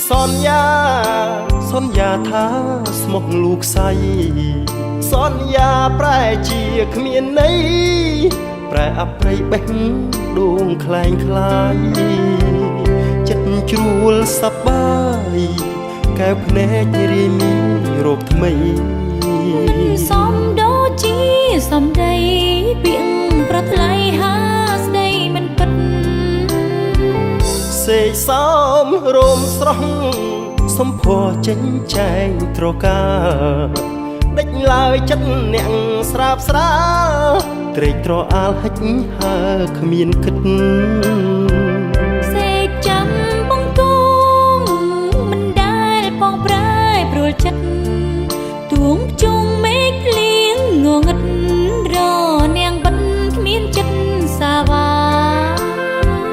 សន្យាសន្យាថាស្មោះลูกใสសន្យាប្រែជាគ្មានន័យប្រែអប្រិយបេះដូងคล้ายคล้ายចិត្តជ្រួលសប្បាយកែវភ្នែករីមានរោគថ្មីសំដូចជាសំដីពាក្យប្រថ្លៃហាស្ដីមិនពិតសេកសំរោមស្រស់សំភ័រចេញចែងត្រកាដេចឡើយចិត្តអ្នកស្រាបស្រាត្រេកត្រអាលហិចហើគ្មានគិត